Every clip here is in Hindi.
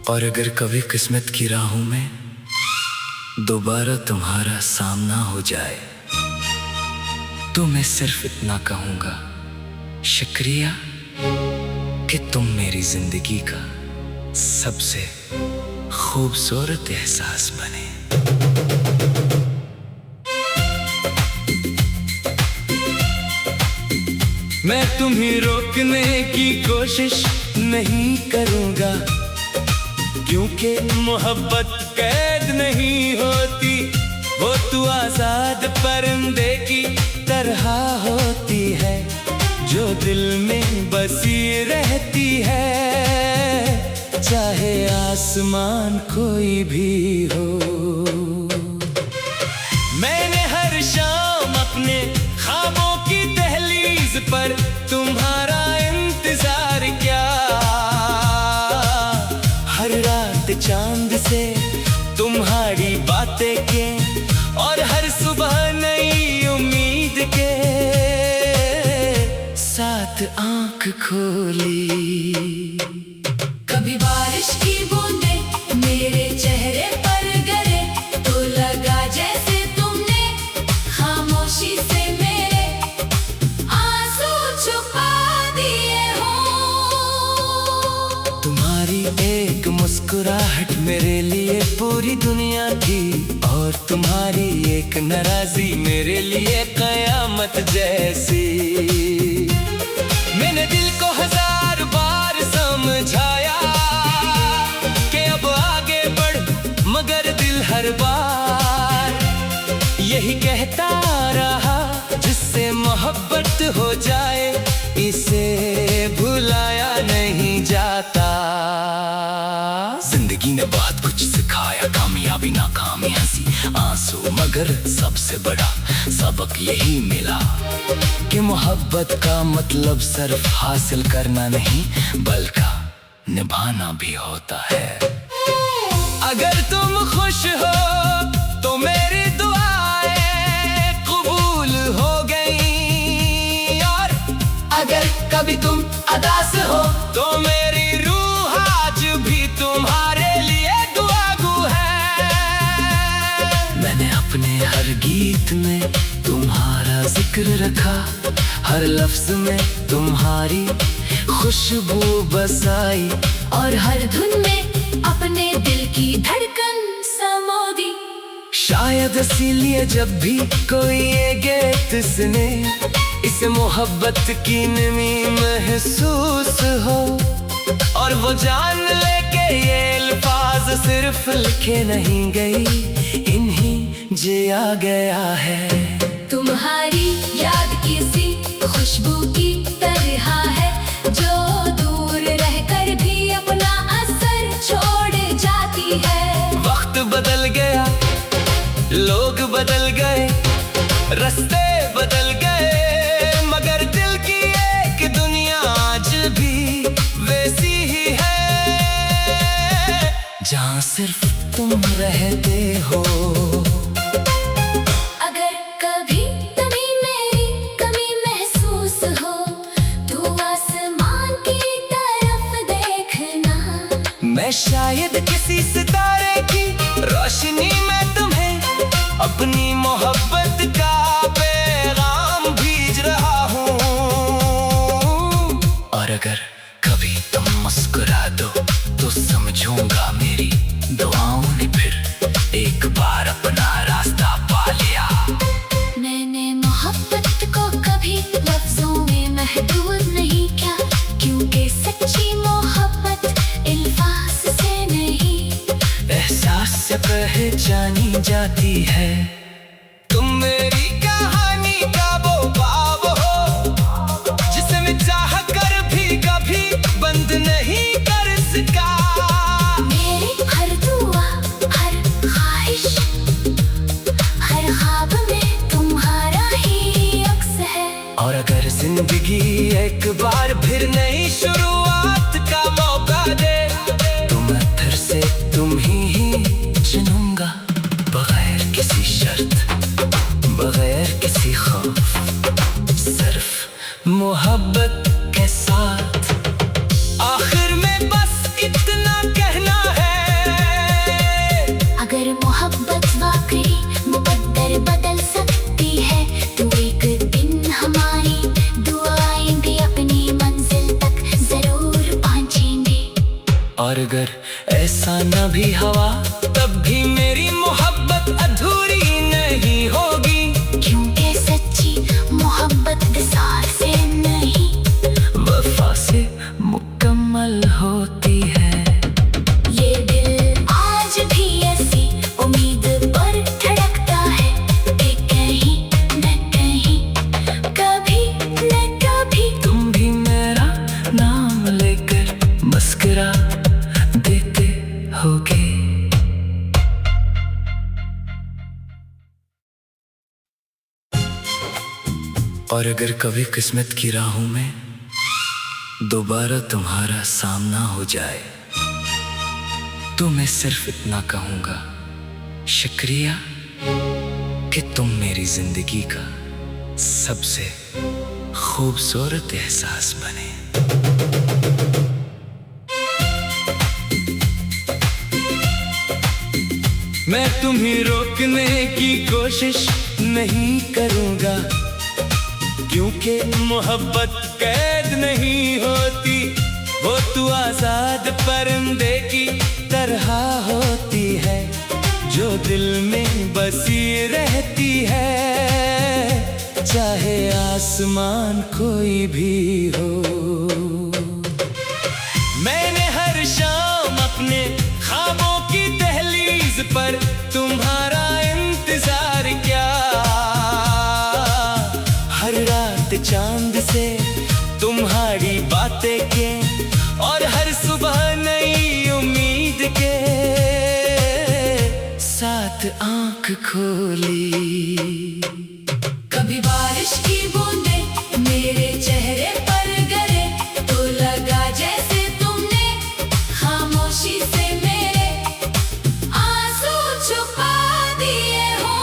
और अगर कभी किस्मत की राहों में दोबारा तुम्हारा सामना हो जाए तो मैं सिर्फ इतना कहूँगा, शुक्रिया कि तुम मेरी जिंदगी का सबसे खूबसूरत एहसास बने। मैं तुम्हें रोकने की कोशिश नहीं करूँगा, क्योंकि मोहब्बत कैद नहीं होती, वो तो आजाद परिंदे की तरह होती है जो दिल में बसी रहती है, चाहे आसमान कोई भी हो। मैंने हर शाम अपने ख्वाबों की दहलीज पर तुम्हारा इंतजार किया, हर रात चांद से तुम्हारी बातें के और हर सुबह नई उम्मीद के साथ आंख खोली। कभी बारिश की बूंदें मेरे चेहरे पर गिरे तो लगा जैसे तुमने खामोशी से मेरे आंसू छुपा दिए हो। तुम्हारी एक मुस्कुराहट मेरे लिए पूरी दुनिया थी, और तुम्हारी एक नाराजी मेरे लिए कयामत जैसी। मैंने दिल को हजार बार समझाया कि अब आगे बढ़, मगर दिल हर बार यही कहता रहा, जिससे मोहब्बत हो जाए इसे भुलाया नहीं जाता। जिंदगी ने बहुत कुछ सिखाया, कामयाबी नाकामी हंसी आंसू, मगर सबसे बड़ा सबक यही मिला कि मोहब्बत का मतलब सिर्फ हासिल करना नहीं बल्कि निभाना भी होता है। अगर तुम खुश हो तो मेरी दुआएं कबूल हो गई, और अगर कभी तुम उदास हो तो मेरी रूह आज भी तुम्हारे लिए दुआगू है। मैंने अपने हर गीत में तुम्हारा जिक्र रखा, हर लफ्ज में तुम्हारी खुशबू बसाई, और हर धुन में अपने दिल की धड़कन समो दी। शायद इसीलिए जब भी कोई ये गीत सुने इसे मोहब्बत की नमी महसूस हो, और वो जान ले के ये अल्फाज सिर्फ लिखे नहीं गई, इन्हीं जिया गया है। तुम्हारी याद किसी खुशबू की तरह है जो दूर रहकर भी अपना असर छोड़ जाती है। वक्त बदल गया, लोग बदल गए, रास्ते बदल गए, मगर दिल की एक दुनिया आज भी वैसी ही है, जहाँ सिर्फ तुम रहते हो। अगर कभी तुम्हें मेरी कमी महसूस हो तो आसमान की तरफ देखना, मैं शायद किसी सितारे की रोशनी में तुम्हें अपनी मोहब्बत का पैगाम भेज रहा हूँ। और अगर कभी तुम मुस्कुरा दो तो समझूंगा मेरी दुआओं ने फिर एक बार अपना रास्ता पा लिया। मैंने मोहब्बत को कभी लफ्जों में महदूद नहीं किया, क्योंकि सच्ची मोहब्बत अल्फाज से नहीं एहसास से पहचानी जाती है। तुम मेरी कहानी का वो बाब हो जिसे मैं चाह कर भी कभी बंद नहीं कर सका। मेरी हर दुआ, हर ख्वाहिश, हर ख्वाब में तुम्हारा ही अक्स है। और अगर जिंदगी एक बार फिर नई शुरुआत का मौका दे तो मैं फिर से तुम ही चुनूंगा, बगैर किसी शर्त, बगैर किसी खौफ, सिर्फ मोहब्बत के साथ। आखिर में और अगर ऐसा न भी हवा तब भी मेरी मोहब्बत अधूरी नहीं होगी, क्योंकि सच्ची मोहब्बत विसार से नहीं वफा से मुकम्मल होती है। ये दिल आज भी ऐसी उम्मीद पर धड़कता है कि कहीं न कहीं कभी न कभी तुम भी मेरा नाम लेकर मुस्कुरा देते होगे। और अगर कभी किस्मत की राहों में दोबारा तुम्हारा सामना हो जाए तो मैं सिर्फ इतना कहूंगा, शुक्रिया कि तुम मेरी जिंदगी का सबसे खूबसूरत एहसास बने। मैं तुम्हें रोकने की कोशिश नहीं करूंगा, क्योंकि मोहब्बत कैद नहीं होती, वो तू आजाद परिंदे की तरह होती है जो दिल में बसी रहती है, चाहे आसमान कोई भी हो। मैंने हर शाम अपने ख्वाबों की दहलीज पर तुम्हारा इंतजार किया, हर रात चांद से तुम्हारी बातें के और हर सुबह नई उम्मीद के साथ आंख खोली। कभी बारिश की बूंदें मेरे चेहरे पर गिरे तो लगा जैसे तुमने खामोशी से मेरे आंसू छुपा दिए हो।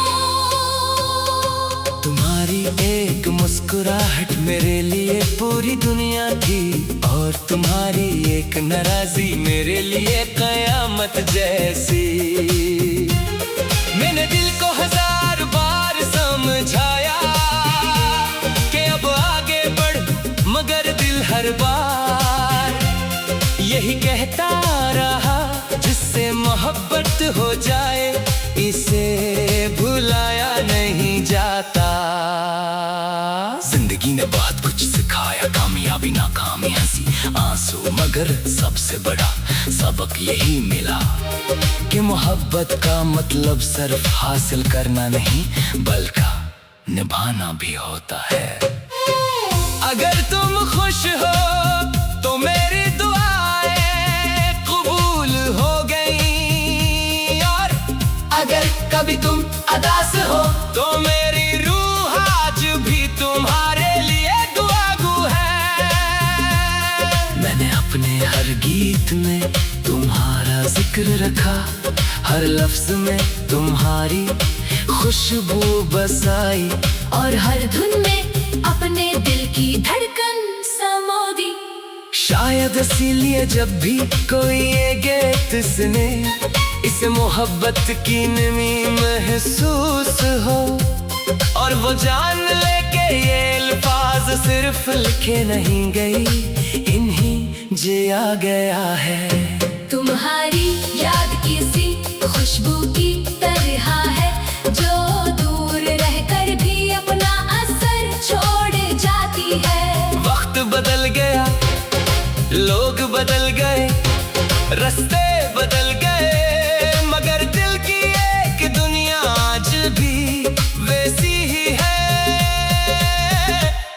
तुम्हारी एक मुस्कुराहट मेरे लिए पूरी दुनिया थी, और तुम्हारी एक नाराजी मेरे लिए कयामत जैसी। मैंने दिल को 1000 बार समझाया कि अब आगे बढ़, मगर दिल हर बार यही कहता रहा, जिससे मोहब्बत हो जाए इसे भुलाया नहीं जाता। जिंदगी ने बहुत कुछ सिखाया, कामयाबी नाकामी हंसी आंसू, मगर सबसे बड़ा सबक यही मिला कि मोहब्बत का मतलब सिर्फ हासिल करना नहीं बल्कि निभाना भी होता है। अगर तुम खुश हो तो मेरी दुआएं कबूल हो गई, और अगर कभी तुम अदास हो तो मेरी रूह आज भी तुम्हारे लिए दुआगू है। मैंने अपने हर गीत में तुम्हारा जिक्र रखा, हर लफ्ज में तुम्हारी खुशबू बसाई, और हर धुन में अपने दिल की धड़कन समो दी। शायद इसीलिए जब भी कोई ये गीत सुने इसे मोहब्बत की नमी महसूस हो, और वो जान ले के ये अल्फाज सिर्फ लिखे नहीं गई, इन्हीं जिया गया है। तुम्हारी याद किसी खुशबू की तरह है जो दूर रहकर भी अपना असर छोड़ जाती है। वक्त बदल गया, लोग बदल गए, रास्ते बदल गए, मगर दिल की एक दुनिया आज भी वैसी ही है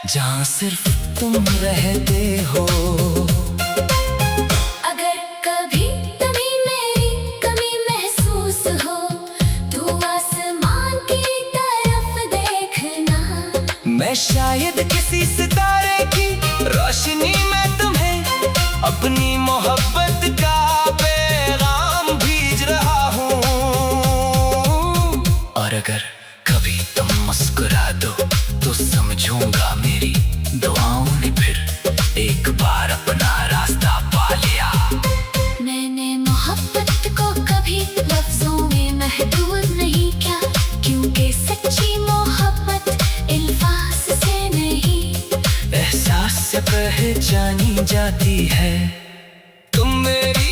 जहाँ सिर्फ तुम रहते हो। अगर कभी तुम्हें मेरी कमी महसूस हो तो आसमान की तरफ देखना, मैं शायद किसी सितारे की रोशनी में तुम्हें अपनी मोहब्बत का पैगाम भेज रहा हूँ। और अगर कभी तुम मुस्कुरा दो तो समझूंगा मेरी दुआओं ने फिर एक बार अपना रास्ता पा लिया। मैंने मोहब्बत को कभी लफ्जों में महदूद नहीं किया, क्योंकि सच्ची मोहब्बत अल्फाज से नहीं एहसास से पहचानी जाती है। तुम मेरी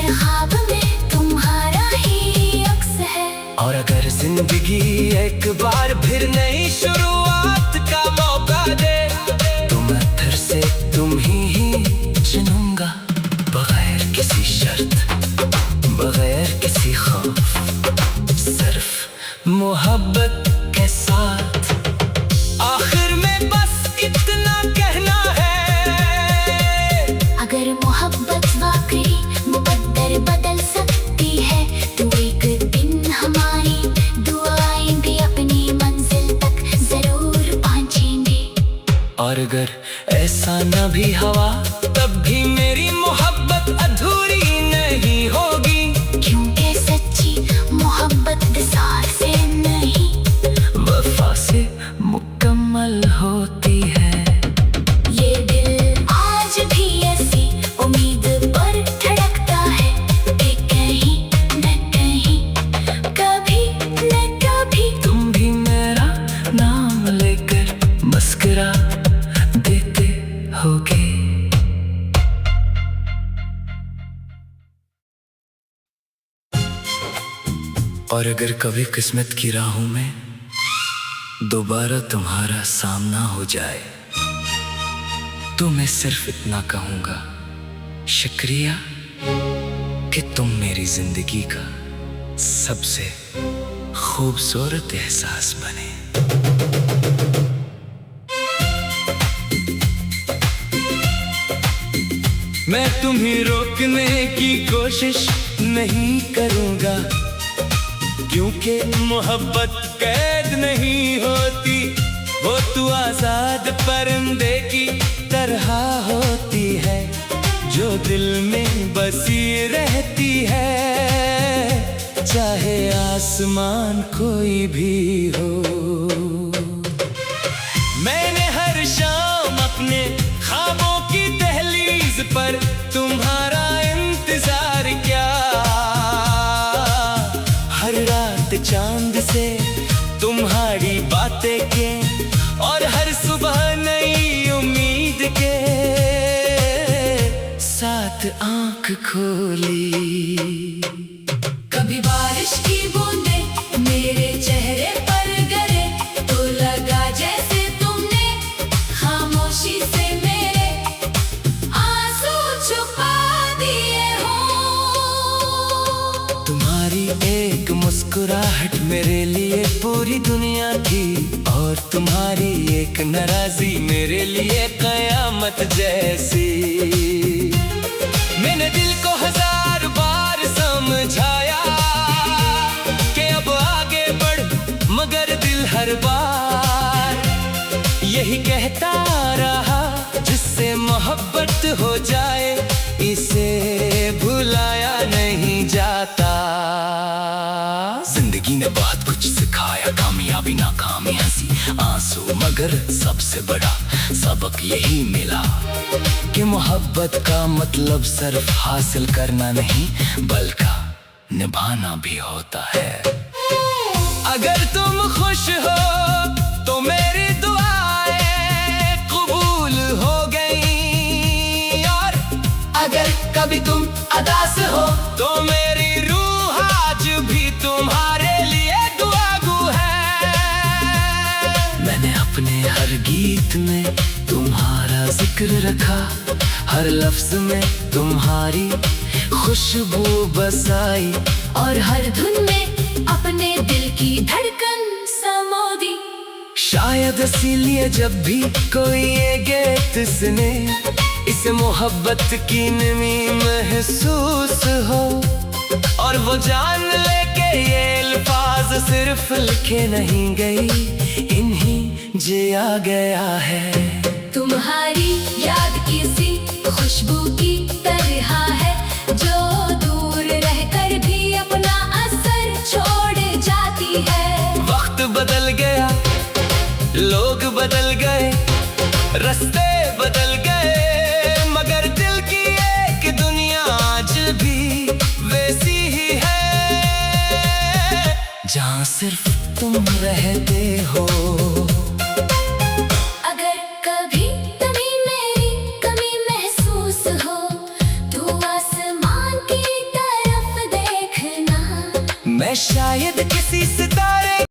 ख्वाब में तुम्हारा ही अक्स है। और अगर जिंदगी एक बार फिर नई शुरुआत का मौका दे तो मैं फिर से तुम ही चुनूंगा, बगैर किसी शर्त, बगैर किसी खौफ, सिर्फ मोहब्बत के साथ। आखिर में बस इतना कहना है, अगर मोहब्बत वाकई मुकद्दर बदल सकती है तो एक दिन हमारी दुआएं भी अपनी मंजिल तक जरूर पहुंचेंगे। और अगर ऐसा न भी हुआ तब भी मेरी मोहब्बत अधूरी नहीं होगी, क्योंकि सच्ची मोहब्बत विसार से नहीं वफा से मुकम्मल होती है। ये दिल आज भी ऐसी उम्मीद पर धड़कता है कि कहीं न कहीं, कभी न कभी तुम भी मेरा नाम लेकर मुस्कुरा देते होगे। और अगर कभी किस्मत की राहों में दोबारा तुम्हारा सामना हो जाए तो मैं सिर्फ इतना कहूंगा, शुक्रिया कि तुम मेरी जिंदगी का सबसे खूबसूरत एहसास बने। मैं तुम्हें रोकने की कोशिश नहीं करूंगा, क्योंकि मोहब्बत कैद नहीं होती, वो तू आजाद परिंदे की तरह होती है जो दिल में बसी रहती है, चाहे आसमान कोई भी हो। मैंने हर शाम अपने ख्वाबों की दहलीज पर तुम्हारा इंतजार किया, हर रात चांद से तुम्हारी बातें के और हर सुबह नई उम्मीद के साथ आंख खोली। कभी बारिश की बूंदें मेरे चेहरे पर गिरे तो लगा जैसे तुमने खामोशी से मेरे आंसू छुपा दिए हो। तुम्हारी एक मुस्कुराहट मेरे लिए पूरी दुनिया थी, और तुम्हारी एक नाराजी मेरे लिए कयामत जैसी। मैंने दिल को 1000 बार समझाया कि अब आगे बढ़, मगर दिल हर बार यही कहता रहा, जिससे मोहब्बत हो जाए इसे भुलाया नहीं जाता। जिंदगी ने बहुत कुछ सिखाया, कामयाबी नाकामी हंसी आंसू, मगर सबसे बड़ा सबक यही मिला कि मोहब्बत का मतलब सिर्फ हासिल करना नहीं बल्कि निभाना भी होता है। अगर तुम खुश हो तो मेरी दुआएं कबूल हो गई, और अगर कभी तुम अदास हो तो मेरी रूह आज भी तुम्हारे लिए दुआगू है। मैंने अपने हर गीत में तुम्हारा जिक्र रखा, हर लफ्ज में तुम्हारी खुशबू बसाई, और हर धुन में अपने दिल की धड़कन समो दी। शायद इसीलिए जब भी कोई ये गीत सुने इसे मोहब्बत की नमी महसूस हो, और वो जान ले के ये अल्फाज सिर्फ लिखे नहीं गई, इन्हीं जिया गया है। तुम्हारी याद किसी खुशबू की तरह है जो दूर रहकर भी अपना असर छोड़ जाती है। वक्त बदल गया, लोग बदल गए, रास्ते बदल गए, मगर दिल की एक दुनिया आज भी वैसी ही है जहाँ सिर्फ तुम रहते हो। अगर कभी तुम्हें मेरी कमी महसूस हो तो आसमान की तरफ मैं शायद किसी सितारे